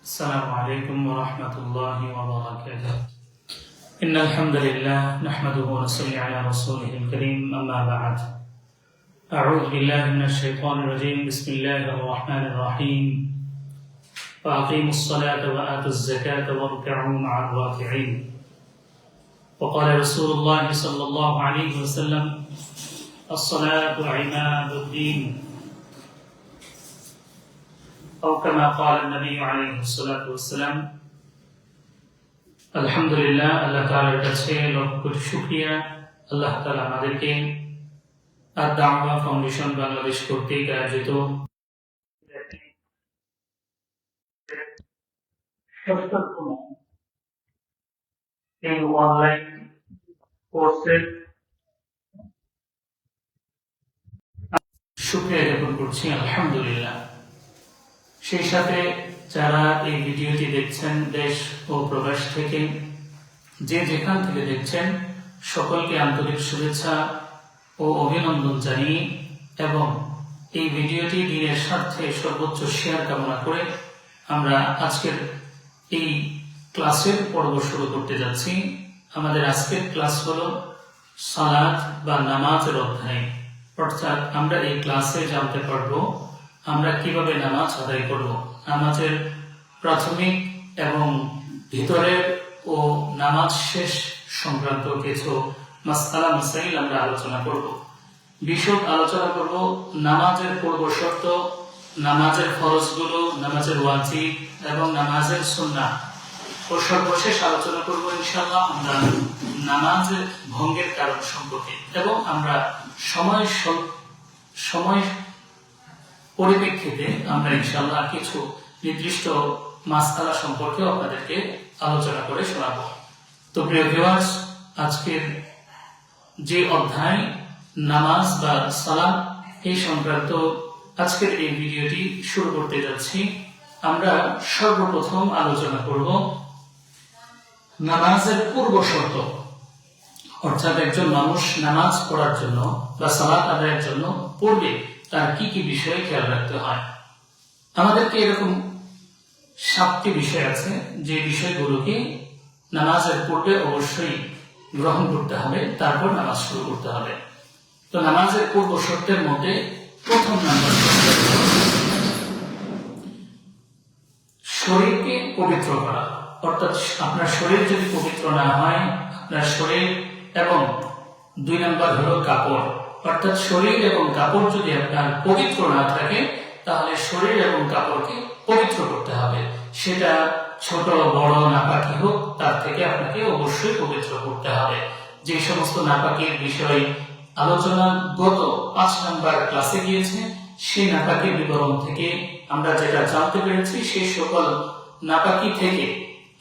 السلام عليكم ورحمة الله وبركاته. إن الحمد لله نحمده ونصلي على رسوله الكريم أما بعد. أعوذ بالله من الشيطان الرجيم. بسم الله الرحمن الرحيم. فأقيموا الصلاة وآتوا الزكاة واركعوا مع الراكعين. وقال رسول الله صلى الله عليه وسلم: الصلاة عماد الدين. أو كما قال النبي عليه الصلاة والسلام. আলহামদুলিল্লাহ, আল্লাহ তাআলার কাছে লক্ষ কোটি শুকরিয়া। আল্লাহ তাআলা আমাদেরকে আদ-দাওয়া ফাউন্ডেশন বাংলাদেশ কর্তৃক আয়োজিত এই অনলাইন কোর্সের শুকরিয়া জ্ঞাপন করছি। আলহামদুলিল্লাহ। সেই সাথে যারা এই ভিডিওটি দেখছেন দেশ ও প্রবাস থেকে, যে যেখান থেকে দেখছেন, সকলকে আন্তরিক শুভেচ্ছা ও অভিনন্দন জানিয়ে এবং এই ভিডিওটি দিনের স্বার্থে সর্বোচ্চ শেয়ার কামনা করে আমরা আজকের এই ক্লাসের পর্ব শুরু করতে যাচ্ছি। আমাদের আজকের ক্লাস হলো সালাত বা নামাজের অধ্যায়। অর্থাৎ আমরা এই ক্লাসে জানতে পারবো আমরা কিভাবে নামাজ আদায় করব। নামাজের প্রাথমিক এবং ভিতরের ও নামাজ শেষ সংক্রান্ত কিছু মাসআলা মাসাইল আমরা আলোচনা করব। বিশদ আলোচনা করব নামাজের পূর্ব শর্ত, নামাজের ফরজগুলো, নামাজের ওয়াজিব এবং নামাজের সুন্নাহ। ও সর্বশেষ আলোচনা করব ইনশাআল্লাহ আমরা নামাজের ভঙ্গের কারণ সম্পর্কে এবং আমরা সময় পরিপ্রেক্ষিতে আমরা ইনশাআল্লাহ কিছু নির্দিষ্ট মাসআলা সম্পর্কে আপনাদেরকে আলোচনা করে শোনাবো। তো প্রিয় ভিউয়ার্স, আজকের যে অধ্যায় নামাজ বা সালাত এই সংক্রান্ত আজকের এই ভিডিওটি শুরু করতে যাচ্ছি। আমরা সর্বপ্রথম আলোচনা করব নামাজের পূর্ব শর্ত। অর্থাৎ একজন মানুষ নামাজ পড়ার জন্য বা সালাত আদায়ের জন্য পূর্বে তার কি কি বিষয়ে খেয়াল রাখতে হয়। আমাদেরকে এরকম 7টি বিষয় আছে যে বিষয়গুলোকে নামাজের পূর্বে অবশ্যই গ্রহণ করতে হবে, তারপর নামাজ শুরু করতে হবে। তো নামাজের পূর্ব শর্তের মধ্যে প্রথম নাম্বার শরীরকে পবিত্র করা। অর্থাৎ আপনার শরীর যদি পবিত্র না হয়, আপনার শরীর এবং 2 নাম্বার হলো কাপড়। অর্থাৎ শরীর এবং কাপড় যদি আপনার পবিত্র না থাকে, তাহলে শরীর এবং কাপড়কে পবিত্র করতে হবে। সেটা ছোট বড় নাপাকি হোক, তার থেকে আপনাকে অবশ্যই পবিত্র করতে হবে। যে সমস্ত নাপাকির বিষয় আলোচনা গত 5 নাম্বার ক্লাসে গিয়েছে, সেই নাপাকির বিবরণ থেকে আমরা যেটা জানতে পেরেছি, সেই সকল নাপাকি থেকে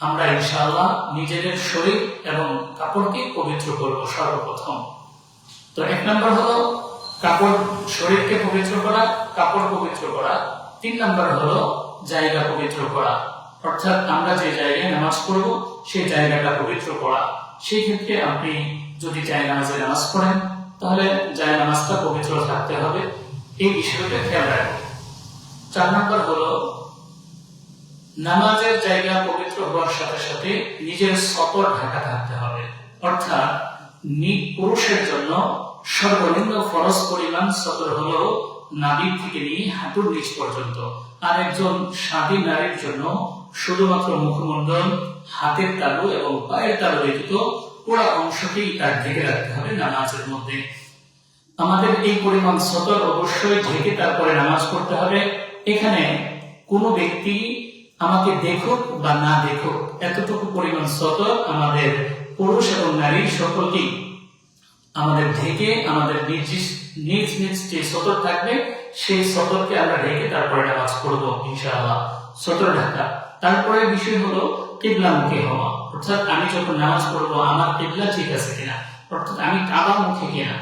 আমরা ইনশাআল্লাহ নিজেদের শরীর এবং কাপড়কে পবিত্র করব সর্বপ্রথম। তো 1 নাম্বার হলো কাপড়, শরীরকে পবিত্র করা, কাপড় পবিত্র করা। 3 নাম্বার হলো জায়গা পবিত্র করা। অর্থাৎ আমরা যে জায়গায় নামাজ পড়ব সেই জায়গাটা পবিত্র করা। সেই ক্ষেত্রে আপনি যদি জায়নামাজে নামাজ পড়েন, তাহলে জায়নামাজটা পবিত্র থাকতে হবে, এই বিষয়টা খেয়াল রাখবেন। 4 নাম্বার হলো নামাজের জায়গা পবিত্র হওয়ার সাথে সাথে নিজের সতর ঢাকা থাকতে হবে। অর্থাৎ পুরুষের জন্য সর্বনিম্ন ফরজ পরিমাণ সতর হলো নাভি থেকে নিয়ে হাঁটুর নিচ পর্যন্ত। আর একজন স্বাধীন নারীর জন্য শুধুমাত্র মুখমণ্ডল, হাতের তালু এবং পায়ের তালু ব্যতীত পুরো অংশকেই তার ঢেকে রাখতে হবে নামাজের মধ্যে। আমাদের এই পরিমাণ সতর অবশ্যই ঢেকে তারপরে নামাজ পড়তে হবে। এখানে কোনো ব্যক্তি আমাকে দেখুক বা না দেখুক, এতটুকু পরিমাণ সতর আমাদের পুরুষ এবং নারী সকলকেই আমাদের ঢেকে, আমাদের নিজ নিজ যে সতর থাকবে সেই সতরকে আমরা ঢেকে তারপরে নামাজ পড়বো ইনশাআল্লাহ। সতর ঢাকা। তারপরে বিষয় হলো কিবলামুখী হওয়া। অর্থাৎ আমি যখন নামাজ পড়বো আমার কিবলা ঠিক আছে কিনা, অর্থাৎ আমি কাবা মুখী কিনা।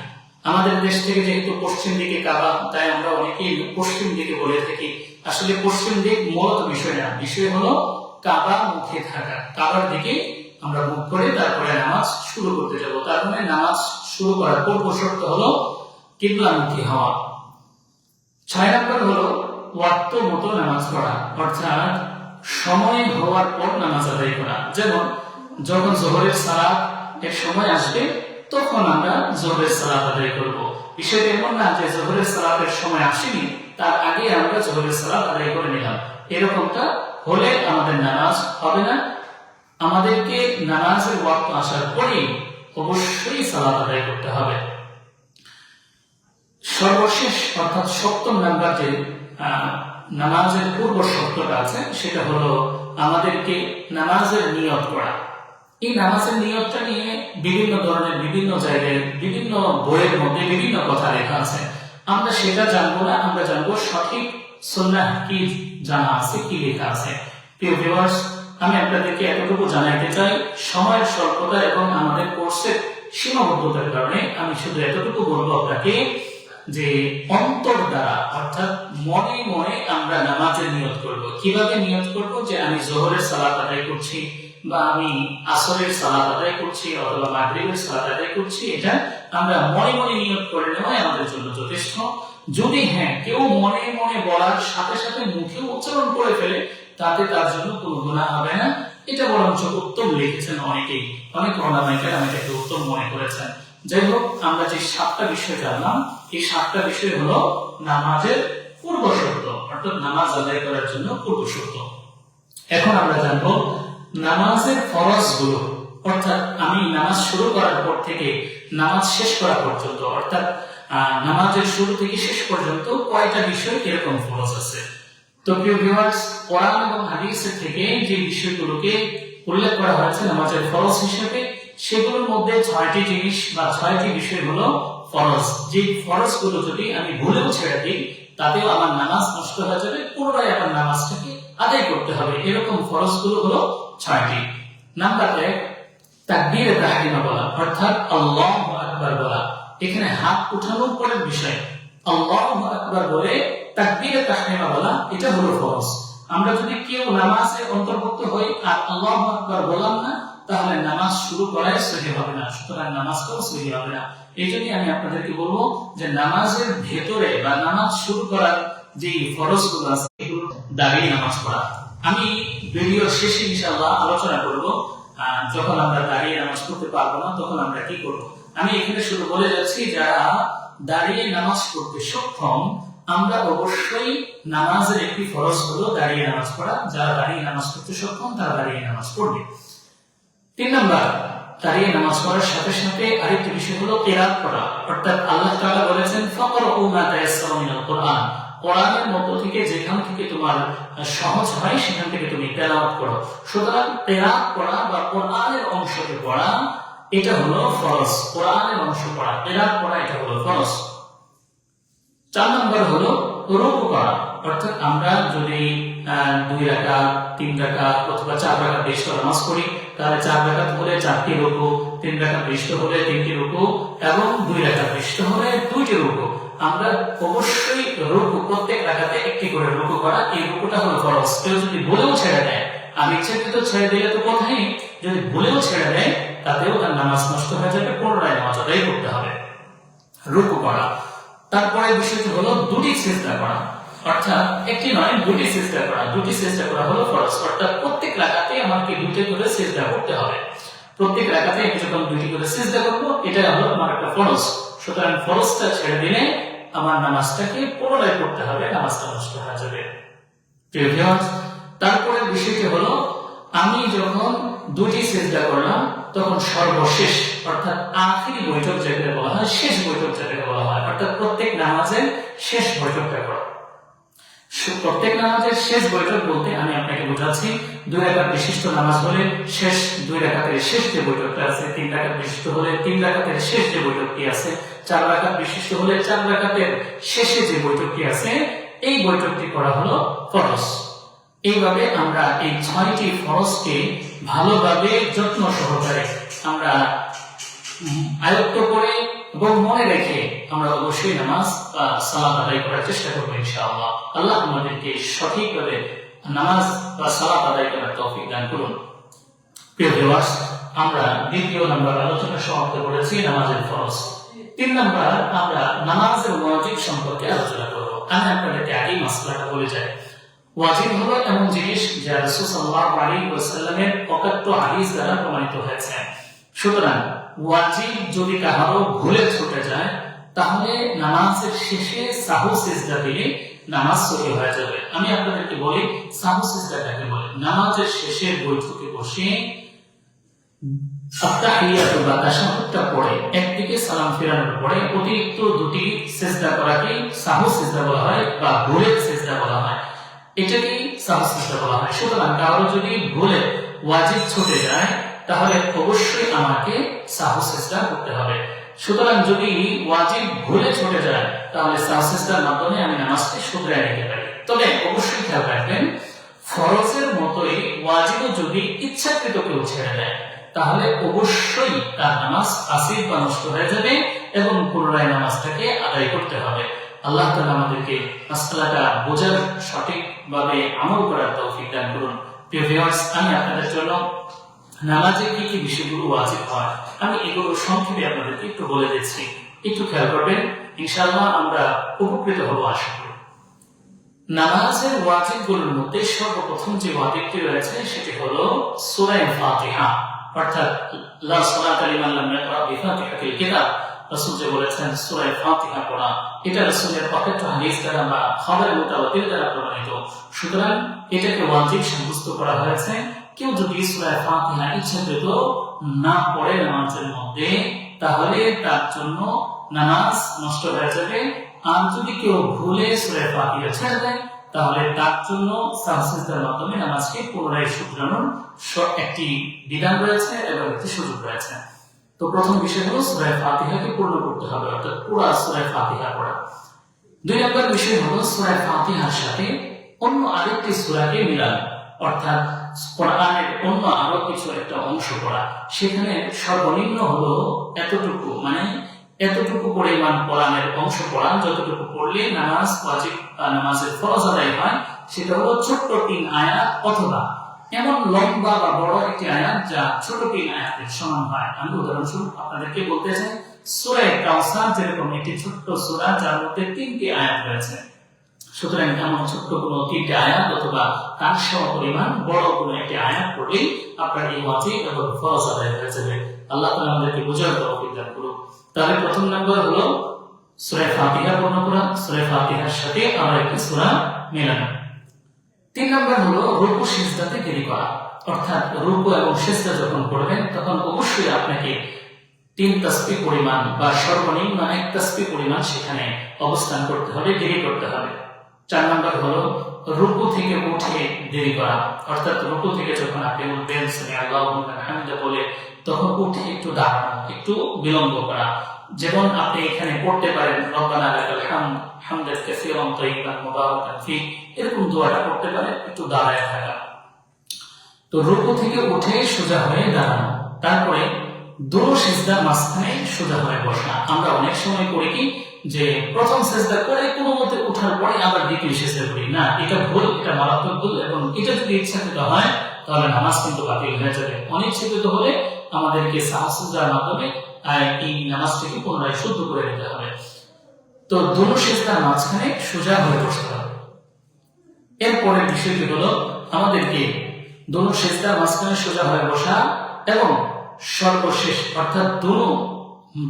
আমাদের দেশ থেকে যেহেতু পশ্চিম দিকে কাবা, তাই আমরা অনেকেই পশ্চিম দিকে বলে থাকি। আসলে পশ্চিম দিক মূলত বিষয় না, বিষয় হলো কাবা মুখে থাকা। কাবার দিকে আমরা মুখ করে তারপরে নামাজ শুরু করতে যাব। তার মানে নামাজ শুরু করার পূর্ব শর্ত হলো কিবলামুখী হওয়া। 6 নাম্বার হলো ওয়াক্ত মতো নামাজ পড়া। অর্থাৎ সময় হওয়ার পর নামাজ আদায় করা। যেমন যখন যোহরের সালাত এর সময় আসবে তখন আমরা যোহরের সালাত আদায় করব। বিষয়টা এমন না যে যোহরের সালাতের সময় আসেনি তার আগে আমরা যোহরের সালাত আদায় করে নিলাম, এরকমটা হলে আমাদের নামাজ হবে না। আমাদেরকে নামাজের ওয়াক্ত আসার পরেই অবশ্যই সালাত আদায় করতে হবে। সর্বশেষ অর্থাৎ সপ্তম নাম্বার যে নামাজের পূর্ব শর্তটা আছে সেটা হলো আমাদেরকে নামাজের নিয়ত করা। এই নামাজের নিয়তটা নিয়ে বিভিন্ন ধরনের বিভিন্ন জায়গায় বিভিন্ন বইয়ের মধ্যে বিভিন্ন কথা লেখা আছে। আমরা সেটা জানবো না, আমরা জানবো সঠিক সুন্নাহ কি জানা আছে, কি লেখা আছে। প্রিয় ভিউয়ার্স, আমি আপনাদেরকে এতটুকু জানাইতে চাই, সময়ের স্বল্পতা এবং আমাদের কোর্সের সীমাবদ্ধতার কারণে আমি শুধু এতটুকু বলবো আপনাকে যে অন্তর দ্বারা অর্থাৎ মনে মনে আমরা নামাজের নিয়ত করব। কিভাবে নিয়ত করব? যে আমি যোহরের সালাত আদায় করছি বা আমি আসরের সালাত আদায় করছি অথবা মাগরিবের সালাত আদায় করছি, এটা আমরা মনে মনে নিয়ত করে নেওয়াই আমাদের জন্য যথেষ্ট। যদি কেউ মনে মনে বলার সাথে সাথে মুখে উচ্চারণ করে ফেলে তাতে তার জন্য কোনো গুনাহ হবে না। এটা বরঞ্চ উত্তম লিখেছেন অনেকেই, অনেক ওলামায়ে কেরাম এটাকে উত্তম মনে করেছেন। যাই হোক, আমরা যে 7টা বিষয় জানলাম, এই 7টা বিষয় হলো নামাজের পূর্ব শর্ত অর্থাৎ নামাজ আদায় করার জন্য পূর্ব শর্ত। এখন আমরা জানবো নামাজের ফরজগুলো, অর্থাৎ আমি নামাজ শুরু করার পর থেকে নামাজ শেষ করা পর্যন্ত অর্থাৎ নামাজের শুরু থেকে শেষ পর্যন্ত কয়টা বিষয় এরকম ফরজ আছে। তো প্রিয় ভিউয়ার্স, কোরআন এবং হাদিসের থেকে যে বিষয়গুলোকে উল্লেখ করা হয়েছে নামাজের ফরজ হিসেবে, সেগুলোর মধ্যে 6টি জিনিস বা 6টি বিষয় হলো ফরজ। যে ফরজগুলো যদি আমি ভুলেও ছেড়ে দিই তাতেও আমার নামাজ নষ্ট হয়ে যাবে, পুনরায় আমার নামাজটাকে আদায় করতে হবে। এরকম ফরজগুলো হলো 6টি। নাম্বার 1, তাকবীরে তাহরিমা বলা অর্থাৎ আল্লাহু আকবার বলা। এখানে হাত উঠানোর পরের বিষয় আল্লাহু আকবার বলে তাকবীরে তাহরিমা বলা, এটা হলো ফরজ। আমরা যদি কেউ নামাজে অন্তর্ভুক্ত হই আর আল্লাহু আকবার বললাম না, তাহলে নামাজ শুরু করাই সহিহ হবে না, সুতরাং নামাজটাও সহিহ হবে না। এই জন্য আমি আপনাদেরকে বলবো যে নামাজের ভেতরে বা নামাজ শুরু করার যে ফরজগুলো আছে এগুলো দাঁড়িয়ে নামাজ পড়া। আমি ভিডিওর শেষে ইনশাআল্লাহ আলোচনা করব যখন আমরা দাঁড়িয়ে নামাজ পড়তে পারবো না তখন আমরা কি করব। আমি এখানে শুধু বলে যাচ্ছি যারা দাঁড়িয়ে নামাজ পড়তে সক্ষম, আমরা অবশ্যই নামাজের একটি ফরজ হলো দাঁড়িয়ে নামাজ পড়া। যারা দাঁড়িয়ে নামাজ পড়তে সক্ষম তারা দাঁড়িয়ে নামাজ পড়বে। 3 নাম্বার, দাঁড়িয়ে নামাজ পড়ার সাথে সাথে আরেকটি বিষয় হলো কিরাত পড়া, অর্থাৎ আল্লাহ তাআলা বলেছেন ফাকরাউ মা তায়াসসারা মিনাল কুরআন, কোরআনের মধ্য থেকে যেখান থেকে তোমার সহজ হয় সেখান থেকে তুমি তেলাওয়াত করো। সুতরাং কিরাত পড়া বা কোরআনের অংশকে পড়া এটা হলো ফরজ। কোরআনের অংশ পড়া, কিরাত পড়া এটা হলো ফরজ। 4 নম্বর হলো রুকু করা, অর্থাৎ আমরা যদি 2 রাকাত 3 রাকাত অথবা 4 রাকাত বেশি নামাজ পড়ি তাহলে 4 রাকাত হলে 4টি রুকু, 3 রাকাত বেশি হলে 3টি রুকু এবং 2 রাকাত বেশি হলে 2টি রুকু। আমরা অবশ্যই রুকু প্রত্যেক রাকাতে একটি করে রুকু করা, এই রুকুটা হলো ফরজ। কেউ যদি ভুলেও ছেড়ে দেয়, আর ইচ্ছাকৃত ছেড়ে দিলে তো কথাই, যদি ভুলেও ছেড়ে দেয় তাতেও তার নামাজ নষ্ট হয়ে যাবে, পুনরায় নামাজ আদায় করতে হবে। রুকু করা। তারপরে বিষয়টি হলো 2টি সিজদা করা, অর্থাৎ একটি নয় 2টি সিজদা করা। 2টি সিজদা করা হলো ফরজ, অর্থাৎ প্রত্যেক রাকাতে আমাকে 2টি করে সিজদা করতে হবে। প্রত্যেক রাকাতে আমি যখন 2টি করে সিজদা করব এটা হলো আমার একটা ফরজ। সুতরাং ফরজটা ছেড়ে দিলে আমার নামাজটাকে পুনরায় করতে হবে, নামাজটা নষ্ট হয়ে যাবে। প্রিয় ভিউয়ার্স, তারপরে বিষয়টি হলো আমি যখন 2টি সিজদা করলাম তখন সর্বশেষ অর্থাৎ আখিরি বৈঠক যেটাকে বলা হয়, শেষ বৈঠক যেটাকে বলা হয়, অর্থাৎ প্রত্যেক নামাজের শেষ বৈঠকটা করা। প্রত্যেক নামাজের শেষ বৈঠক বলতে আমি আপনাকে বোঝাচ্ছি 2 রাকাত বিশিষ্ট নামাজ হলে শেষ 2 রাকাতের শেষ যে বৈঠকটা আছে, 3 রাকাত বিশিষ্ট হলে 3 রাকাতের শেষ যে বৈঠকটি আছে, 4 রাকাত বিশিষ্ট হলে 4 রাকাতের শেষে যে বৈঠকটি আছে, এই বৈঠকটি করা হলো ফরজ। এইভাবে আমরা এই 6টি ফরজকে ভালোভাবে যত্ন সহকারে আমরা আয়ত্ত করে এবং মনে রেখে আমরা অবশ্যই নামাজ বা সালাত আদায় করার চেষ্টা করবো ইনশাআল্লাহ। আল্লাহ আমাদেরকে সঠিকভাবে নামাজ বা সালাত আদায় করার তৌফিক দান করুন। প্রিয় ভিউয়ার্স, আমরা 2য় নাম্বার আলোচনা সমাপ্ত করেছি নামাজের ফরজ। 3 নাম্বার আমরা নামাজের ওয়াজিব সম্পর্কে আলোচনা করব। আমি আপনাদেরকে আগেই মাসলাটা বলে যাই। ওয়াজিব হলো এমন জিনিস যা রাসূল সাল্লাল্লাহু আলাইহি ওয়াসাল্লামের অকাট্য হাদিস দ্বারা প্রমাণিত হয়েছে। সুতরাং ওয়াজিব যদি কাহারো ভুলে ছুটে যায় তাহলে নামাজের শেষে সাহু সিজদা দিলে নামাজ সহি হয়ে যাবে। আমি আপনাদেরকে বলি সাহু সিজদা কাকে বলে। নামাজের শেষে বৈঠকে বসে আত্তাহিয়াতু বা তাশাহুদটা পড়ে একদিকে সালাম ফেরানোর পরে অতিরিক্ত দুটি সিজদা করাকে সাহু সিজদা বলা হয় বা ভুলে সিজদা বলা হয়, এটাকে সাহু সিজদা বলা হয়। সুতরাং কারো যদি ভুলে ওয়াজিব ছুটে যায় তাহলে অবশ্যই আমাকে সাহু সিজদা করতে হবে। সুতরাং যদি ওয়াজিব ভুলে ছুটে যায় তাহলে সাহু সিজদার মাধ্যমে আমি নামাজকে শুধরে নিতে পারি। তবে অবশ্যই খেয়াল রাখবেন ফরজের মতোই ওয়াজিবও যদি ইচ্ছাকৃত কেউ ছেড়ে দেয় তাহলে অবশ্যই তার নামাজ আসিফ বা নষ্ট হয়ে যাবে এবং পুনরায় নামাজটাকে আদায় করতে হবে। আল্লাহ তাআলা আমাদেরকে মাসআলাটা বোঝার সঠিকভাবে আমল করার তৌফিক দান করুন। প্রিয় ভিউয়ার্স, আমি আপনাদের জন্য নামাজে কি কি বিষয়গুলো ওয়াজিব হয় আমি এগুলো সংক্ষেপে আপনাদেরকে একটু বলে দিচ্ছি, একটু খেয়াল করবেন, ইনশাআল্লাহ আমরা উপকৃত হব আশা করি। নামাজের ওয়াজিবগুলোর মধ্যে সর্বপ্রথম যে ওয়াজিবটি রয়েছে সেটি হলো সূরা ফাতিহা, অর্থাৎ লা সালাতা লিমান লাম ইয়াকরা বিফাতিহাতিল কিতাব। রাসূল যে বলেছেন সূরা ফাতিহা পড়া, এটা রাসূলের অকাট্য হাদিস দ্বারা বা খবর মুতাওয়াতির দ্বারা প্রমাণিত। সুতরাং এটাকে ওয়াজিব সাব্যস্ত করা হয়েছে। কেউ যদি সূরা ফাতিহা ইচ্ছাকৃত না পড়ে নামাজের মধ্যে তাহলে তার জন্য নামাজ নষ্ট হয়ে যাবে। আর যদি কেউ ভুলে সূরা ফাতিহা ছেড়ে দেয় তাহলে তার জন্য সাহু সিজদার মাধ্যমে নামাজকে পুনরায় শুধরানোর একটি বিধান রয়েছে এবং একটি সুযোগ রয়েছে। তো প্রথম বিষয় হলো সূরা ফাতিহাকে পূর্ণ করতে হবে, অর্থাৎ পুরো সূরা ফাতিহা পড়া। দুই নম্বর বিষয় হলো সূরা ফাতিহার সাথে অন্য আরেকটি সূরাকে মিলানো, অর্থাৎ কোরআনের অন্য আরো কিছু একটা অংশ পড়া। সেখানে সর্বনিম্ন হলো এতটুকু, মানে এতটুকু পরিমাণ কোরআনের অংশ পড়া যতটুকু পড়লে নামাজ ওয়াজিব নামাজের ফরজ আদায় হয়। সেটা হলো ছোট্ট 3 আয়াত অথবা এমন লম্বা বা বড় একটি আয়াত যা ছোট 3 আয়াতের সমান হয়। আমি উদাহরণস্বরূপ আপনাদেরকে বলতে চাই সূরা কাউসার যেরকম একটি ছোট্ট সূরা যার মধ্যে 3টি আয়াত রয়েছে। সুতরাং এমন ছোট্ট কোনো 3টি আয়াত অথবা তার সমপরিমাণ বড় কোনো একটি আয়াত পড়লেই আপনার এই ওয়াজিব এবং ফরজ আদায় হয়ে যাবে। আল্লাহ তাআলা আমাদেরকে বোঝার তৌফিক দান করুন। তাহলে প্রথম নাম্বার হলো সূরা ফাতিহা পূর্ণ করা, সূরা ফাতিহার সাথে আরো একটি সূরা মেলানো। 3 নাম্বার হলো রুকু সিজদাতে দেরি করা, অর্থাৎ রুকু এবং সিজদা যখন করবেন তখন অবশ্যই আপনাকে 3 তাসবিহ পরিমাণ বা সর্বনিম্ন 1 তাসবিহ পরিমাণ সেখানে অবস্থান করতে হবে, দেরি করতে হবে। 4 নাম্বার হলো রুকু থেকে উঠে দেরি করা, অর্থাৎ রুকু থেকে যখন আপনি উঠবেন সামি আল্লাহু লিমান হামিদা বলে তখন উঠে একটু দাঁড়ানো, একটু বিলম্ব করা। যেমন আপনি এখানে পড়তে পারেন রব্বানা লাকাল হামদ হামদান কাসীরান তাইয়িবান মুবারাকান ফি, এরকম দোয়াটা পড়তে পারেন, একটু দাঁড়ায় থাকা। তো রুকু থেকে উঠে সোজা হয়ে দাঁড়ানো, তারপরে দুটো সিজদার মাঝখানে সোজা হয়ে বসা। আমরা অনেক সময় করি কি যে প্রথম সিজদা করে কোনো মতে ওঠার পরে আবার দ্বিতীয় সিজদা করি, না, এটা ভুল, এটা মারাত্মক ভুল। এবং এটা যদি ইচ্ছাকৃত হয় তাহলে নামাজ কিন্তু বাতিল হয়ে যাবে। অনিচ্ছাকৃত হলে আমাদেরকে সাহু সিজদার মাধ্যমে এই নামাজটিকে পুনরায় শুদ্ধ করে নিতে হবে। তো দুটো সিজদার মাঝখানে সোজা হয়ে বসতে হবে। এরপরে বিষয়টি হলো আমাদেরকে দুটো সিজদার মাঝখানে সোজা হয়ে বসা এবং সর্বশেষ অর্থাৎ দুটো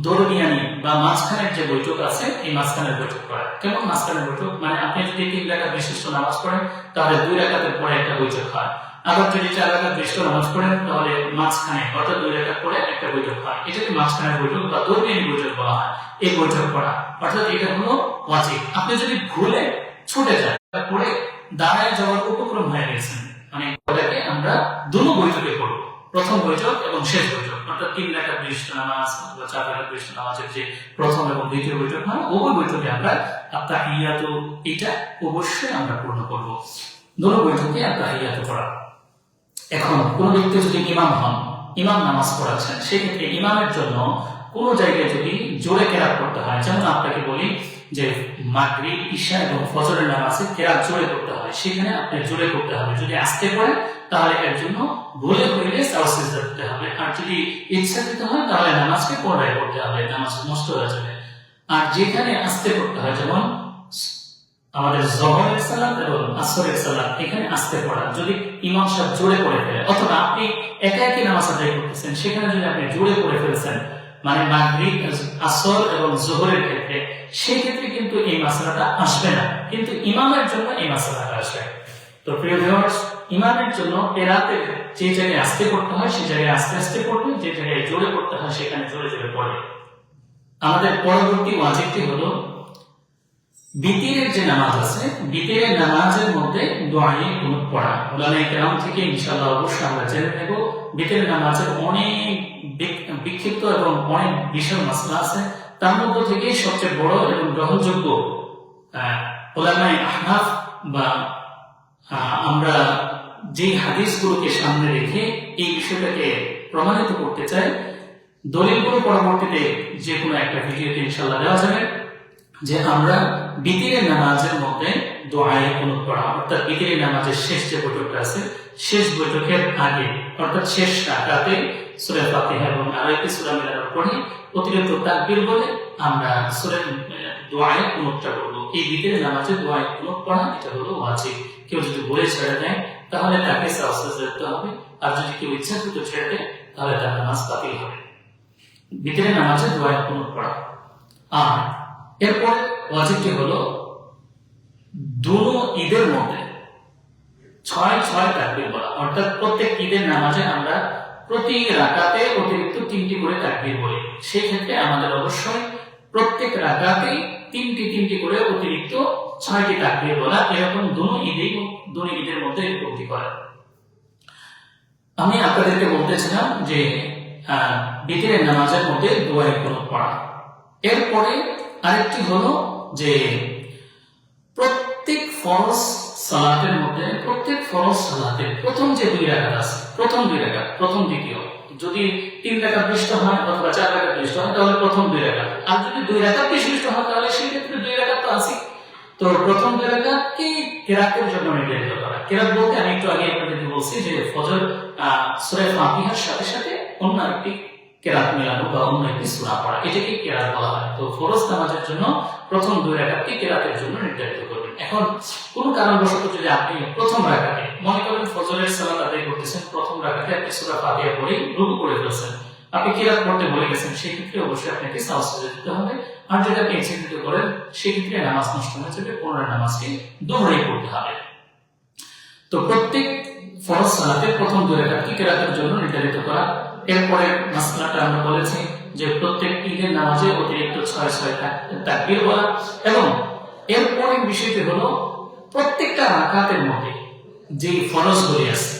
দরমিয়ানি বা মাঝখানের যে বৈঠক আছে এই মাঝখানের বৈঠক করা। কেমন মাঝখানের বৈঠক? মানে আপনি যদি 3 রাকাত বিশিষ্ট নামাজ পড়েন তাহলে 2 রাকাতের পরে একটা বৈঠক হয়। আবার যদি 4 রাকাত বিশিষ্ট নামাজ পড়েন তাহলে মাঝখানে অর্থাৎ 2 রাকাত পরে একটা বৈঠক হয়। এটাকে মাঝখানের বৈঠক বা দরমিয়ানি বৈঠক বলা হয়। এই বৈঠক করা অর্থাৎ এটা হলো ওয়াজিব। আপনি যদি ভুলে ছুটে যান পরে দাঁড়ায় যাওয়ার উপক্রম হয়ে গেছেন, মানে ওটাকে আমরা দুটো বৈঠকে পড়ব, প্রথম বৈঠক এবং শেষ বৈঠক, অর্থাৎ 3 রাকাত বিশিষ্ট নামাজ বা 4 রাকাত বিশিষ্ট নামাজের যে প্রথম এবং দ্বিতীয় বৈঠক হয় ওই বৈঠকে আমরা আত্তাহিয়াতু এটা অবশ্যই আমরা পূর্ণ করব। দুটো বৈঠকে আত্তাহিয়াতু পড়া। এখন কোন ব্যক্তি যদি ইমাম হন, ইমাম নামাজ পড়াচ্ছেন, সেক্ষেত্রে ইমামের জন্য কোন জায়গায় যদি জোরে কেরাত করতে হয়, যেমন আপনাকে বলি যে মাগরিব ইশা এবং ফজরের নামাজে কেরাত জোরে করতে হয়, সেখানে আপনি জোরে করতে হবে। যদি আস্তে পড়েন তাহলে এর জন্য ভুলে হইলে সাহু সিজদা করতে হবে। আর যদি ইচ্ছাকৃত হয় তাহলে নামাজকে পুনরায় করতে হবে, নামাজ নষ্ট হয়ে যাবে। আর যেখানে আস্তে করতে হয়, যেমন আমাদের জোহরের সালাত এবং আসরের সালাত এখানে আস্তে পড়া, যদি ইমাম সাহেব জোরে পড়ে ফেলে অথবা আপনি একা একই নামাজ আদায় করতেছেন, সেখানে যদি আপনি জোরে পড়ে ফেলছেন, মানে মাগরিব, আসর এবং জোহরের ক্ষেত্রে, সেই ক্ষেত্রে কিন্তু এই মাসলাটা আসবে না, কিন্তু ইমামের জন্য এই মাসলাটা আসবে। তো প্রিয় ভিউয়ার্স, ইমামের জন্য কেরাতে যে জায়গায় আস্তে পড়তে হয় সেই জায়গায় আস্তে আস্তে পড়বে, যে জায়গায় জোরে পড়তে হয় সেখানে জোরে জোরে পড়বে। আমাদের পরবর্তী ওয়াজিবটি হলো বিতিরের যে নামাজ আছে, বিতিরের নামাজের মধ্যে দোয়ায়ে কুনুত পড়া। উলামায়ে কেরাম থেকে ইনশাআল্লাহ অবশ্যই আমরা জেনে নেব বিতিরের নামাজের অনেক বিক্ষিপ্ত এবং অনেক বিশাল মাসলা আছে। তার মধ্য থেকে সবচেয়ে বড় এবং গ্রহণযোগ্য উলামায়ে আহনাফ বা আমরা যে হাদিসগুলোকে সামনে রেখে এই বিষয়টাকে প্রমাণিত করতে চাই, দলিলগুলো পরবর্তীতে যে কোনো একটা ভিডিওতে ইনশাআল্লাহ দেওয়া যাবে, যে আমরা বিতিরের নামাজের মধ্যে দোয়ায়ে কুনুত পড়া, অর্থাৎ বিতিরের নামাজের শেষ যে বৈঠকটা আছে, শেষ বৈঠকের আগে অর্থাৎ শেষ রাকাতে সূরা ফাতিহা এবং আরো একটি সূরা মিলানোর পরে অতিরিক্ত তাকবীর বলে আমরা সূরা দোয়ায়ে কুনুতটা করব। এই বিতিরের নামাজে দোয়ায়ে কুনুত পড়া এটা হলো ওয়াজিব। কেউ যদি বলে ছেড়ে দেয় তাহলে তাকে সাজদা যেতে হবে, আর যদি কেউ ইচ্ছাকৃত ছেড়ে দেয় তাহলে তার নামাজ বাতিল হবে। বিতিরের নামাজে দোয়ায়ে কুনুত পড়া। আর এরপর ওয়াজিবটি হলো দুনো ঈদের মধ্যে 6 তাকবীর বলা, অর্থাৎ প্রত্যেক ঈদের নামাজে আমরা প্রতি রাকাতে অতিরিক্ত 3টি করে তাকবীর বলি। সেই ক্ষেত্রে আমাদের অবশ্যই প্রত্যেক রাকাতে 3টি করে অতিরিক্ত 6টি তাকবীর বলা, এরকম দুনো ঈদের মধ্যে এরকমটি করা। আমি আপনাদেরকে বলতেছিলাম যে বিতিরের নামাজের মধ্যে দোয়ায়ে কুনুত পড়া। এরপরে আরেকটি হলো যে প্রত্যেক ফরজ সালাতের মধ্যে, প্রত্যেক ফরজ সালাতের প্রথম যে 2 রাকাত আছে, প্রথম 2 রাকাত, প্রথম দ্বিতীয়, যদি 3 রাকাত বিশিষ্ট হয় অথবা 4 রাকাত বিশিষ্ট হয় তাহলে প্রথম 2 রাকাত, আর যদি 2 রাকাত বিশিষ্ট হয় তাহলে সেই ক্ষেত্রে 2 রাকাত তো আছে। তো প্রথম 2 রাকাতকে কেরাতের জন্য নির্ধারিত করা। কেরাত বলতে আমি একটু আগে আপনাদেরকে বলছি যে ফজর সূরা ফাতিহার সাথে সাথে অন্য একটি কেরাত মেলানো বা অন্য একটি সূরা পড়া, এটাকে কেরাত বলা হয়। তো ফরজ নামাজের জন্য প্রথম 2 রাকাতকে কেরাতের জন্য নির্ধারিত করবেন। এখন কোন কারণবশত যদি আপনি প্রথম রাকাতে, মনে করেন ফজরের সালাত আদায় করতেছেন, প্রথম রাকাতে আপনি সূরা ফাতিহা পড়ে রুকু করে ফেলছেন, আপনি কেরাত পড়তে ভুলে গেছেন, সেই ক্ষেত্রে অবশ্যই আপনাকে সাজদা দিতে হবে। আর যদি আপনি ইচ্ছাকৃত করেন সেই ক্ষেত্রে নামাজ নষ্ট হয়ে যাবে, পুনরায় নামাজকে দোহরাই পড়তে হবে। তো প্রত্যেক ফরজ সালাতে প্রথম 2 রাকাতকে কেরাতের জন্য নির্ধারিত করা। এরপরে মাসলাটা আমরা বলেছি যে প্রত্যেক ঈদের নামাজে অতিরিক্ত 6 তাকবীর বলা, এবং এরপরের বিষয়টি হলো প্রত্যেকটা রাকাতের মধ্যে যে ফরজগুলি আছে,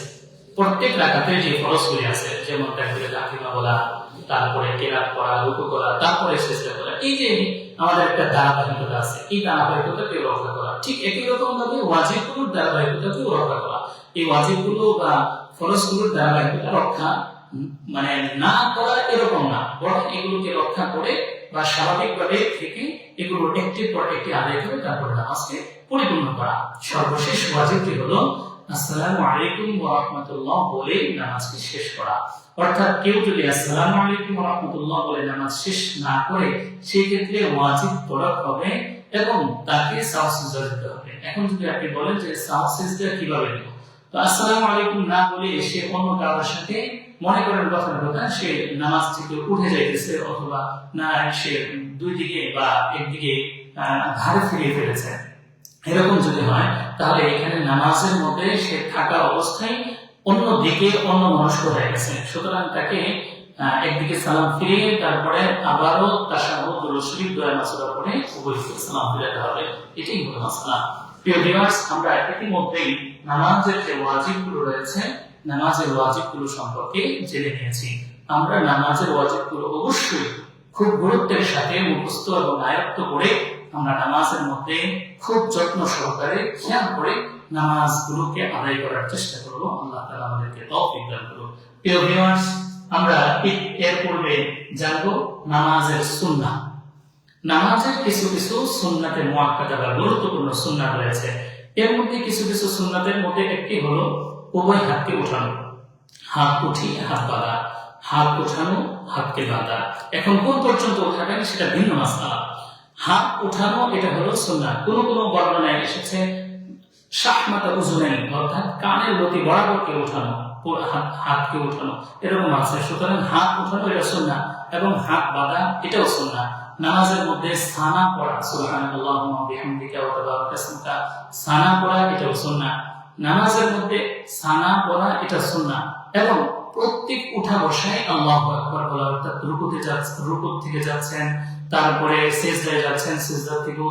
প্রত্যেক রাকাতে যে ফরজগুলি আছে, যেমন তাকবীরে তাহরিমা বলা, তারপরে কেরাত পড়া, রুকু করা, তারপরে সিজদা করা, এই যে আমাদের একটা ধারাবাহিকতা আছে, এই ধারাবাহিকতাকে রক্ষা করা। ঠিক একই রকম ভাবে ওয়াজিবগুলোর ধারাবাহিকতাকেও রক্ষা করা। এই ওয়াজিবগুলো বা ফরজগুলোর ধারাবাহিকতা রক্ষা মানে না করা এরকম না, বরং এগুলোকে রক্ষা করে বা স্বাভাবিকভাবে থেকে এগুলো একটির পর একটি আদায় করে তারপরে নামাজকে পরিপূর্ণ করা। সর্বশেষ ওয়াজিবটি হলো আসসালামু আলাইকুম ওয়া রাহমাতুল্লাহ বলে নামাজকে শেষ করা। অর্থাৎ কেউ যদি আসসালামু আলাইকুম ওয়া রাহমাতুল্লাহ বলে নামাজ শেষ না করে সেই ক্ষেত্রে ওয়াজিব তরক হবে এবং তাকে সাও সিজদা দিতে হবে। এখন যদি আপনি বলেন যে সাও সিজদা কিভাবে দেব, তো আসসালামু আলাইকুম না বলে সে অন্য কারোর সাথে, মনে করেন কথার কথা, সে নামাজ থেকে উঠে যাইতেছে অথবা না সে দুই দিকে বা একদিকে ঘাড়ে ফিরিয়ে ফেলেছে, এরকম যদি হয় তাহলে এখানে নামাজের মধ্যে সে থাকা অবস্থায় অন্য দিকে অন্য মনস্ক হয়ে গেছে। সুতরাং তাকে একদিকে সালাম ফিরিয়ে তারপরে আবারও তাশাহুদ শরীফ দোয়া মাসুরা পড়ে উভয়কে সালাম ফিরাতে হবে। এটাই হলো মাসলা। প্রিয় ভিউয়ার্স, আমরা ইতিমধ্যেই নামাজের যে ওয়াজিবগুলো রয়েছে, নামাজের ওয়াজিবগুলো সম্পর্কে জেনে নিয়েছি। আমরা নামাজের ওয়াজিবগুলো অবশ্যই খুব গুরুত্বের সাথে মুখস্থ এবং আয়ত্ত করে আমরা নামাজের মধ্যে খুব যত্ন সহকারে খেয়াল করে নামাজগুলোকে আদায় করার চেষ্টা করব। আল্লাহ তাআলা আমাদেরকে তৌফিক দান করুন। প্রিয় ভিউয়ার্স, আমরা এর পূর্বে জানবো নামাজের সুন্নাহ। নামাজের কিছু কিছু সুন্নাতে মুআক্কাদা বা গুরুত্বপূর্ণ সুন্নাহ রয়েছে। এর মধ্যে কিছু কিছু সুন্নাতের মধ্যে একটি হলো উভয় হাতকে উঠানো, হাত উঠিয়ে হাত বাঁধা, হাত উঠানো হাতকে বাঁধা। এখন কোন পর্যন্ত উঠাবেন সেটা ভিন্ন মাসআলা। হাত উঠানো এটা হলো সুন্নাহ। কোন কোন বর্ণনায় এসেছে শাহমাতা উজুনাইন, অর্থাৎ কানের গতি বরাবরকে উঠানো, হাতকে উঠানো, এরকম আছে। সুতরাং হাত উঠানো এটা সুন্নাহ, এবং হাত বাঁধা এটাও সুন্নাহ। নামাজের মধ্যে সানা পড়া, সুবহানাল্লাহি ওয়া বিহামদিহি ওয়া তাবারাকা ইসমুকা, সানা পড়া এটাও সুন্নাহ। নামাজের মধ্যে সানা পড়া এটা সুন্নাহ, এবং প্রত্যেক উঠা বসায় আল্লাহু আকবার বলা, অর্থাৎ রুকু থেকে যাচ্ছেন, তারপরে সিজদায় যাচ্ছেন, সিজদা থেকে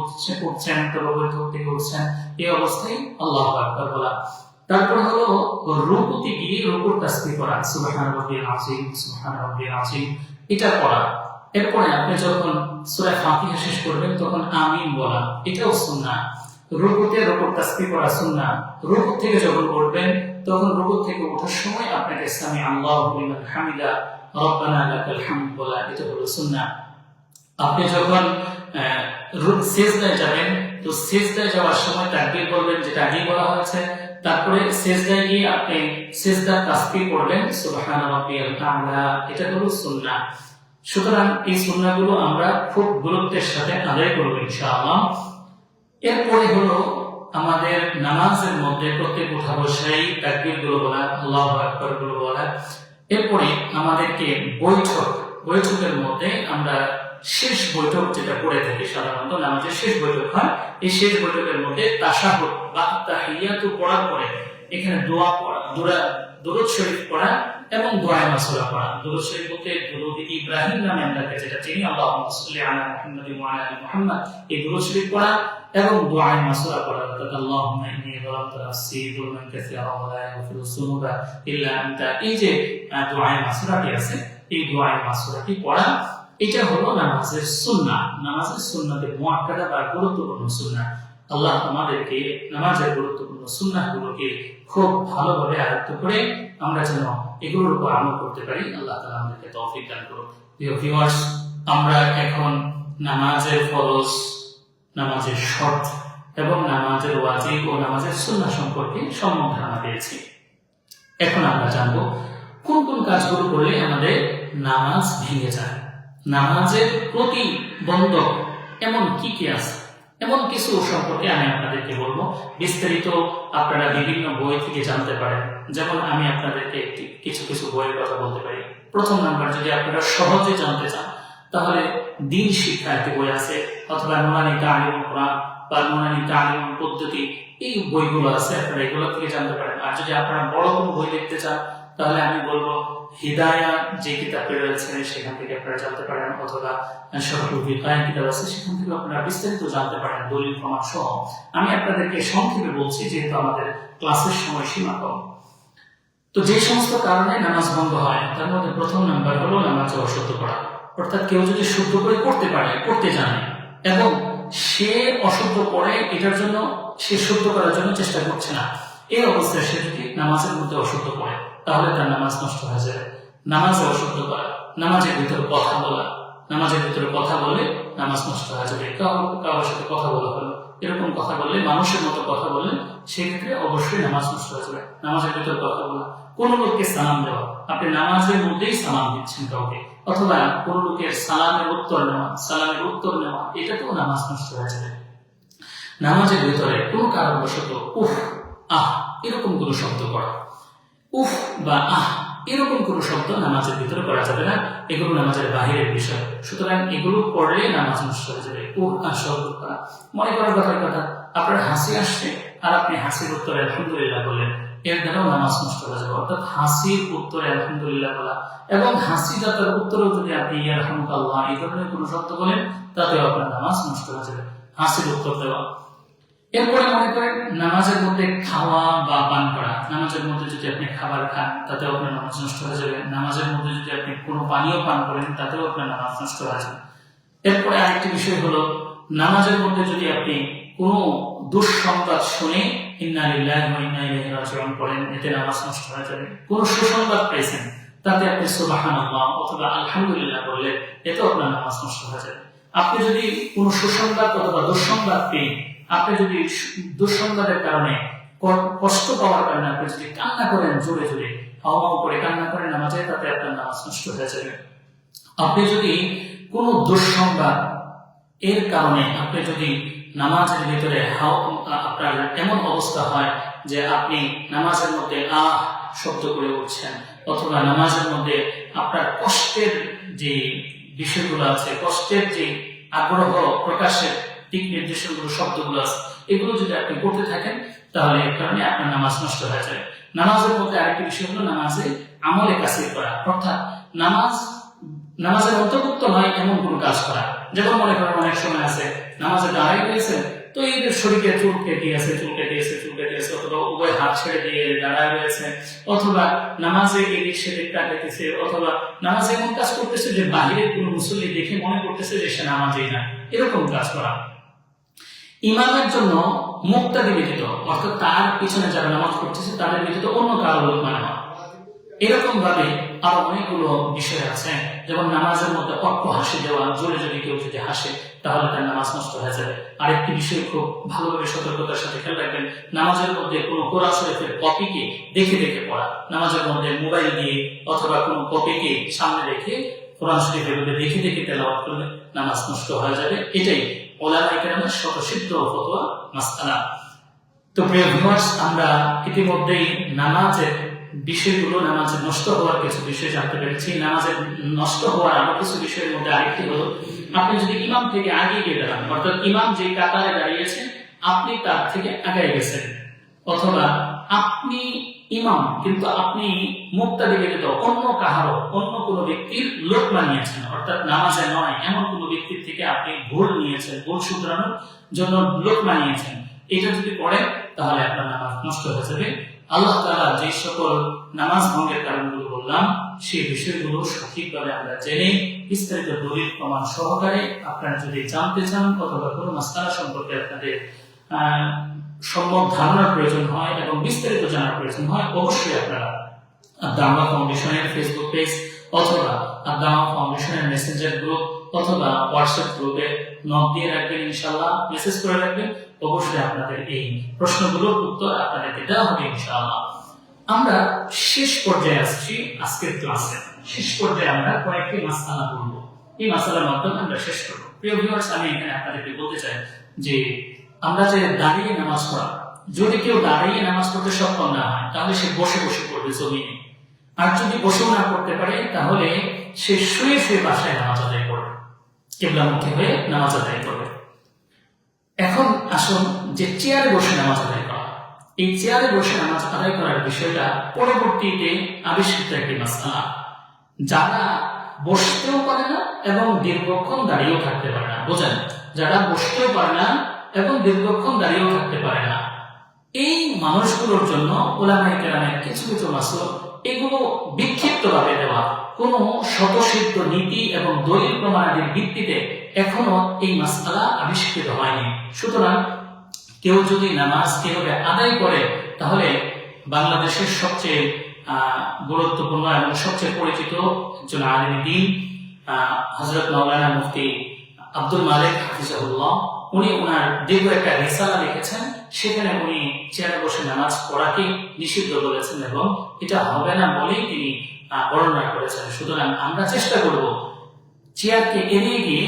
উঠছেন, তারপরে থেকে উঠছেন, এই অবস্থায় আল্লাহু আকবার বলা। তারপর হলো রুকুতে গিয়ে রুকুর তাসবিহ করা, সুবহান রাব্বিয়াল আযীম, সুবহান রাব্বিয়াল আযীম, এটা পড়া। এরপরে আপনি যখন সূরা ফাতিহা শেষ করবেন তখন আমিন বলা, এটাও সুন্নাহ। রুকুতে রুকুর তাসবিহ করা সুন্নাহ। রুকু থেকে যখন উঠবেন তখন রুকু থেকে ওঠার সময় আপনাকে সামি আল্লাহু লিমান হামিদা, রব্বানা লাকাল হামদ বলা, এটা হলো সুন্নাহ। আপনি যখন সিজদায় যাবেন তো সিজদায় যাওয়ার সময় তাকবীর বলবেন, যেটা আগেই বলা হয়েছে। তারপরে সিজদায় গিয়ে আপনি সিজদার তাসবিহ পড়বেন, সুবহান রাব্বিয়াল আ'লা, এটা হলো সুন্নাহ। সুতরাং এই সুন্নাহগুলো আমরা খুব গুরুত্বের সাথে আদায় করব ইনশাআল্লাহ। এরপরে হলো আমাদের নামাজের মধ্যে প্রত্যেক উঠা বসাই তাকবীর গুলো বলা, আল্লাহু আকবার গুলো বলা। এরপরে আমাদেরকে বৈঠকের মধ্যে আমরা শেষ বৈঠক যেটা করে থাকি, সাধারণত নামাজের শেষ বৈঠক হয়, এই শেষ বৈঠকের মধ্যে তাশাহুদ বা তাহিয়াতু পড়ার পরে এখানে দোয়া পড়া, দুরূদ শরীফ পড়া এবং দোয়া মাসুরা পড়া। দুরূদ শরীফ বলতে দুরূদ ইব্রাহিম নামে আমরা যেটা চিনি, আল্লাহুম্মা সাল্লি আলা মুহাম্মাদ ওয়া আলা আলি মুহাম্মাদ, এই দুরূদ শরীফ পড়া এবং দোয়া মাসুরা পড়া, অর্থাৎ আল্লাহুম্মা ইন্নী যালামতু নাফসি যুলমান কাসীরা ওয়া লা ইয়াগফিরুজ যুনুবা ইল্লা আনতা, এই যে দোয়া মাসুরাটি আছে, এই দোয়া মাসুরাটি পড়া, এটা হলো নামাজের সুন্নাহ। নামাজের সুন্নাতে মুআক্কাদা বা গুরুত্বপূর্ণ সুন্নাহ। আল্লাহ আমাদেরকে নামাজের গুরুত্বপূর্ণ সুন্নাহগুলোকে খুব ভালোভাবে আয়ত্ত করে আমরা যেন এগুলোর উপর আমল করতে পারি, আল্লাহ তাআলা আমাদেরকে তৌফিক দান করুন। প্রিয় ভিউয়ার্স, আমরা এখন নামাজের ফরজ, নামাজের শর্ত এবং নামাজের ওয়াজিব ও নামাজের সুন্নাহ সম্পর্কে সম্যক ধারণা পেয়েছি। এখন আমরা জানবো কোন কোন কাজগুলো করলে আমাদের নামাজ ভেঙে যায়, নামাজের প্রতিবন্ধক এমন কি কি আছে, এমন কিছু সম্পর্কে আমি আপনাদেরকে বলবো। বিস্তারিত আপনারা বিভিন্ন বই থেকে জানতে পারেন, যেমন আমি আপনাদেরকে কিছু বইয়ের কথা বলতে পারি। প্রথম নাম্বার, যদি আপনারা সহজে জানতে চান তাহলে দ্বীন শিক্ষা একটি বই আছে, অথবা নুরানি তালিমুল কোরআন বা নুরানি তালিম পদ্ধতি, এই বইগুলো আছে, আপনারা এগুলো থেকে জানতে পারেন। আর যদি আপনারা বড় কোনো বই দেখতে চান তাহলে আমি বলবো হিদায়া যে কিতাবটি রয়েছে সেখান থেকে আপনারা জানতে পারেন, অথবা শরহুল বিকায়া কিতাব আছে, সেখান থেকে আপনারা বিস্তারিত জানতে পারেন দলিল প্রমাণ সহ। আমি আপনাদেরকে সংক্ষেপে বলছি যেহেতু আমাদের ক্লাসের সময় সীমা কম। তো যে সমস্ত কারণে নামাজ ভঙ্গ হয় তার মধ্যে প্রথম নাম্বার হলো নামাজে অশুদ্ধ করা, অর্থাৎ কেউ যদি শুদ্ধ করে করতে পারে, করতে জানে, এবং সে অশুদ্ধ করে এটার জন্য, সে শুদ্ধ করার জন্য চেষ্টা করছে না, এই অবস্থায় সে যদি নামাজের মধ্যে অশুদ্ধ করে তাহলে তার নামাজ নষ্ট হয়ে যাবে। নামাজে অশুদ্ধ করা, নামাজের ভিতরে কথা বলা, নামাজের ভিতরে কথা বললে নামাজ নষ্ট হয়ে যাবে। কারোর সাথে কথা বলা হলো, এরকম কথা বললে, মানুষের মতো কথা বললে, সেক্ষেত্রে অবশ্যই নামাজ নষ্ট হয়ে যাবে। নামাজের ভিতরে কথা বলা, কোন লোককে সালাম দেওয়া, আপনি নামাজের মধ্যেই সালাম দিচ্ছেন কাউকে, অথবা কোন লোকের সালামের উত্তর নেওয়া, এটাতেও নামাজ নষ্ট হয়ে যাবে। নামাজের ভিতরে কোনো কারণবশত উফ, আহ এরকম কোন শব্দ করা, উফ বা আহ এরকম কোন শব্দ নামাজের ভিতরে করা যাবে না, এগুলো নামাজের বাহিরের বিষয়। সুতরাং এগুলো করলে নামাজ নষ্ট হয়ে যাবে। উফ আহ শব্দ করা, মনে করার কথা, আপনার হাসি আসছে আর আপনি হাসির উত্তরে আলহামদুলিল্লাহ বললেন, এর দ্বারাও নামাজ নষ্ট হয়ে যাবে। অর্থাৎ হাসির উত্তরে আলহামদুলিল্লাহ বলা এবং হাসি দাতার উত্তরেও যদি আপনি ইয়ারহামুকাল্লাহ এই ধরনের কোন শব্দ বলেন তাতেও আপনার নামাজ নষ্ট হয়ে যাবে, হাসির উত্তর দেওয়া। এরপরে মনে করেন নামাজের মধ্যে খাওয়া বা পান করা, নামাজের মধ্যে যদি আপনি খাবার খান তাতেও আপনার নামাজ নষ্ট হয়ে যাবে। নামাজের মধ্যে যদি আপনি কোনো পানীয় পান করেন তাতেও আপনার নামাজ নষ্ট হয়ে যাবে। এরপরে আরেকটি বিষয় হলো, নামাজের মধ্যে যদি আপনি কোনো দুঃসংবাদ শুনে ইন্না লিল্লাহি ওয়া ইন্না ইলাইহি রাজিউন পড়েন, এতে নামাজ নষ্ট হয়ে যাবে। কোনো সুসংবাদ পেয়েছেন তাতে আপনি সুবহানাল্লাহ অথবা আলহামদুলিল্লাহ বললেন, এতেও আপনার নামাজ নষ্ট হয়ে যাবে। আপনি যদি কোনো সুসংবাদ অথবা দুঃসংবাদ পেয়ে, আপনি যদি দুঃসংবাদের কারণে, কষ্ট পাওয়ার কারণে আপনি যদি কান্না করেন, জোরে জোরে হাওয়া করে কান্না করেন নামাজে, তাতে আপনার নামাজ নষ্ট হয়ে যাবে। আপনি যদি কোনো দুঃসংবাদ এর কারণে আপনি যদি নামাজের ভিতরে আপনার এমন অবস্থা হয় যে আপনি নামাজের মধ্যে শব্দ করে উঠছেন, অথবা নামাজের মধ্যে আপনার কষ্টের যে বিষয়গুলো আছে, কষ্টের যে আগ্রহ প্রকাশের দিক নির্দেশনগুলো, শব্দগুলো আছে, এগুলো যদি আপনি করতে থাকেন তাহলে এর কারণে আপনার নামাজ নষ্ট হয়ে যাবে। নামাজের মধ্যে আরেকটি বিষয় হলো নামাজে আমলে কাসির করা, অর্থাৎ নামাজের অন্তর্ভুক্ত নয় এমন কোনো কাজ করা। যেমন মনে করেন অনেক সময় আছে নামাজে দাঁড়াই রয়েছে, তো এদের শরীরে চুল কেটেছে, অথবা উভয় হাত ছেড়ে দিয়ে দাঁড়ায় রয়েছে, অথবা নামাজে এদিক সেদিক তাকাইতেছে, অথবা নামাজে এমন কাজ করতেছে যে বাহিরের কোনো মুসল্লি দেখে মনে করতেছে যে সে নামাজেই না, এরকম কাজ করা। ইমামের জন্য মুক্তাদি ব্যতীত, অর্থাৎ তার পিছনে যারা নামাজ পড়তেছে তাদের ব্যতীত অন্য কারো লোক মানে না, এরকম ভাবে আরো অনেকগুলো বিষয় আছে। যেমন নামাজের মধ্যে অল্প হাসি দেওয়া, জোরে যদি কেউ যদি হাসে তাহলে তার নামাজ নষ্ট হয়ে যাবে। আরেকটি বিষয় খুব ভালোভাবে সতর্কতার সাথে খেয়াল রাখবেন, নামাজের মধ্যে কোনো কোরআন শরীফের কপিকে দেখে দেখে পড়া, নামাজের মধ্যে মোবাইল দিয়ে অথবা কোনো কপিকে সামনে রেখে কোরআন শরীফের মধ্যে দেখে দেখে তেলাওয়াত করলে নামাজ নষ্ট হয়ে যাবে। এটাই উলামায়ে কেরামের স্বতঃসিদ্ধ ফতোয়া মাসআলা। তো প্রিয় ভিউয়ার্স, আমরা ইতিমধ্যেই নামাজের বিষয়গুলো, নামাজের নষ্ট হওয়ার কিছু বিষয় জানতে পেরেছি। নামাজের নষ্ট হওয়ার আরো কিছু বিষয়ের মধ্যে আরেকটি হলো, আপনি যদি ইমাম থেকে আগে গিয়ে দাঁড়ান, অর্থাৎ ইমাম যে কাতারে দাঁড়িয়েছেন আপনি তার থেকে আগে গেছেন, অথবা আপনি ইমাম কিন্তু আপনি মুক্তাদি ব্যতীত অন্য কাহারো, অন্য কোনো ব্যক্তির লোক বানিয়েছেন, অর্থাৎ নামাজে নয় এমন কোনো ব্যক্তির থেকে আপনি ভুল নিয়েছেন, ভুল শুধরানোর জন্য লোক বানিয়েছেন, এটা যদি পড়েন তাহলে আপনার নামাজ নষ্ট হয়ে যাবে। আল্লাহ তাআলা যে সকল নামাজ ভঙ্গের কারণগুলো বললাম সেই বিষয়গুলো সঠিকভাবে আমরা জেনে বিস্তারিত দলিল প্রমাণ সহকারে আপনারা যদি জানতে চান অথবা কোনো মাসআলা সম্পর্কে আপনাদের সম্যক ধারণার প্রয়োজন হয় এবং বিস্তারিত জানার প্রয়োজন হয়, অবশ্যই আপনারা আদ-দাওয়া ফাউন্ডেশনের ফেসবুক পেজ অথবা আদ-দাওয়া ফাউন্ডেশনের মেসেঞ্জার গ্রুপ অথবা হোয়াটসঅ্যাপ গ্রুপে নক দিয়ে রাখবেন, ইনশাআল্লাহ মেসেজ করে রাখবেন। অবশ্যই আপনাদের এই প্রশ্নগুলোর উত্তর আপনাদেরকে দেওয়া হবে ইনশাআল্লাহ। আমরা শেষ পর্যায়ে আসছি আজকের ক্লাসে। শেষ পর্যায়ে আমরা কয়েকটি মাসআলা বলবো, এই মাসআলার মাধ্যমে আমরা শেষ করব। প্রিয় ভিউয়ার্স, আমি এখানে আপনাদেরকে বলতে চাই যে আমরা যে দাঁড়িয়ে নামাজ পড়া, যদি কেউ দাঁড়িয়ে নামাজ পড়তে সক্ষম না হয় তাহলে সে বসে বসে পড়বে জমিনে, আর যদি বসেও না পড়তে পারে তাহলে সে শুয়ে শুয়ে বাসায় নামাজ আদায় করবে, কিবলামুখী হয়ে নামাজ আদায় করবে। এখন আসুন যে চেয়ারে বসে নামাজ আদায় করা, এই চেয়ারে বসে নামাজ আদায় করার বিষয়টা পরবর্তীতে আবিষ্কৃত একটি মাসআলা। যারা বসতেও পারে না এবং দীর্ঘক্ষণ দাঁড়িয়েও থাকতে পারে না, বোঝেন, যারা বসতেও পারে না এবং দীর্ঘক্ষণ দাঁড়িয়েও থাকতে পারে না, এই মানুষগুলোর জন্য উলামায়ে কেরামের কিছু কিছু মাসআলা এগুলো বিক্ষিপ্তভাবে দেওয়া, কোনো স্বতঃসিদ্ধ নীতি এবং দলিল প্রমাণাদির ভিত্তিতে এখনো এই মাসআলা আবিষ্কৃত হয়নি। সুতরাং কেউ যদি নামাজ কিভাবে আদায় করে, তাহলে বাংলাদেশের সবচেয়ে গুরুত্বপূর্ণ এবং সবচেয়ে পরিচিত একজন আলেম দ্বীন হযরত মাওলানা মুফতি আব্দুল মালিক হাফিজাহুল্লাহ, উনি ওনার দীর্ঘ একটা রিসালা লিখেছেন, সেখানে উনি চেয়ারে বসে নামাজ পড়াকে নিষিদ্ধ বলেছেন এবং এটা হবে না বলেই তিনি বর্ণনা করেছেন। সুতরাং আমরা চেষ্টা করব চেয়ারকে এড়িয়ে গিয়ে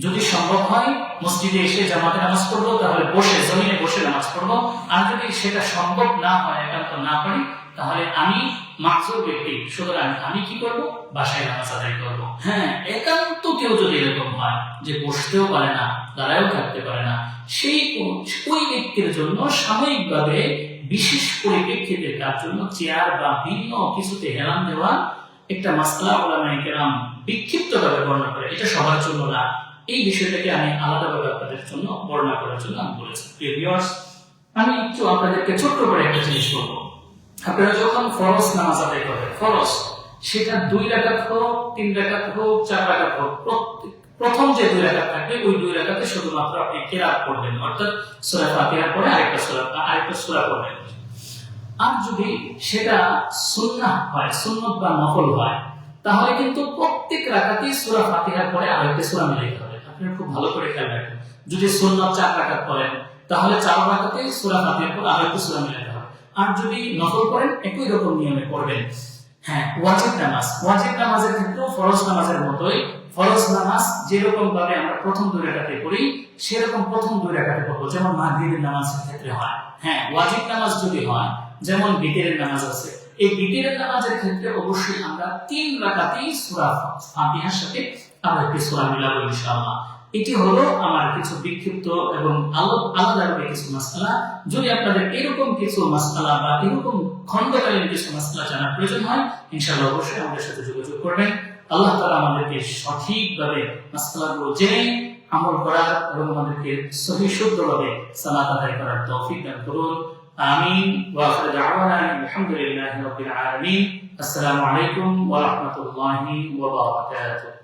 যদি সম্ভব হয় মসজিদে এসে জামাতে নামাজ পড়বো, তাহলে বসে জমিনে বসে নামাজ পড়বো। আর যদি সেটা সম্ভব না হয়, একান্ত না পারি, তাহলে আমি মাকসুর ব্যক্তি, সুতরাং আমি কি করব, বাসায় নামাজ আদায় করব। হ্যাঁ, একান্ত কেউ যদি এরকম হয় যে বসতেও পারে না, দাঁড়ায়ও থাকতে পারে না, সেই ওই ব্যক্তির জন্য সাময়িকভাবে বিশেষ পরিপ্রেক্ষিতে তার জন্য চেয়ার বা ভিন্ন কিছুতে হেলান দেওয়া একটা মাসআলা উলামায়ে কেরাম বিক্ষিপ্তভাবে বর্ণনা করে। এটা সবার জন্য না, এই বিষয়টাকে আমি আলাদাভাবে আপনাদের জন্য বর্ণনা করার জন্য আমি বলেছি। প্রিয় ভিউয়ার্স, আমি একটু আপনাদেরকে ছোট্ট করে একটা জিনিস বলবো। আপনারা যখন ফরজ নামাজ আদায় করেন, ফরজ সেটা 2 রাকাত হোক, 3 রাকাত হোক, 4 রাকাত হোক, প্রথম যে 2 রাকাত থাকবে ওই 2 রাকাতে শুধুমাত্র আপনি কিরাত পড়বেন, অর্থাৎ সূরা ফাতিহার পরে আরেকটা সূরা পড়বেন। আর যদি সেটা সুন্নাহ হয়, সুন্নত বা নফল হয়, তাহলে কিন্তু প্রত্যেক রাকাতেই সূরা ফাতিহার পরে আরেকটা সূরা মিলাইতে হবে। আপনারা খুব ভালো করে খেয়াল রাখবেন, যদি সুন্নত 4 রাকাত পড়েন তাহলে 4 রাকাতেই সূরা ফাতিহার পরে আরেকটা সূরা মিলাইতে হবে। আর যদি নফল পড়েন একই রকম নিয়মে পড়বেন। হ্যাঁ, ওয়াজিব নামাজের ক্ষেত্রেও ফরজ নামাজের মতোই ফরজ নামাজ যেরকম ভাবে আমরা প্রথম 2 রাকাতে পড়ি সেরকম প্রথম 2 রাকাতে পড়বো, যেমন মাগরিবের নামাজের ক্ষেত্রে হয়। হ্যাঁ, ওয়াজিব নামাজ যদি হয়, যেমন বিতরের নামাজ আছে, এই বিতরের নামাজের ক্ষেত্রে অবশ্যই আমরা 3 রাকাতেই সূরা ফাতিহার সাথে আরো একটি সূরা মিলাবো ইনশাআল্লাহ। এটি হলো আমার কিছু বিক্ষিপ্ত এবং আলাদা কিছু মাসআলা। যদি আপনাদের এরকম কিছু মাসআলা বা এরকম খণ্ডকালীন কিছু মাসআলা জানার প্রয়োজন হয়, ইনশাআল্লাহ অবশ্যই আমাদের সাথে যোগাযোগ করবেন। আল্লাহ তাআলা আমাদেরকে সঠিকভাবে মাসআলাগুলো জেনে আমল করার এবং আমাদেরকে সহি শুদ্ধভাবে সালাত আদায় করার তৌফিক দান করুন। আমিন। ওয়া আখিরু দাওয়ানা আলহামদুলিল্লাহি রাব্বিল আলামিন। আসসালামু আলাইকুম ওয়া রাহমাতুল্লাহি ওয়া বারাকাতুহু।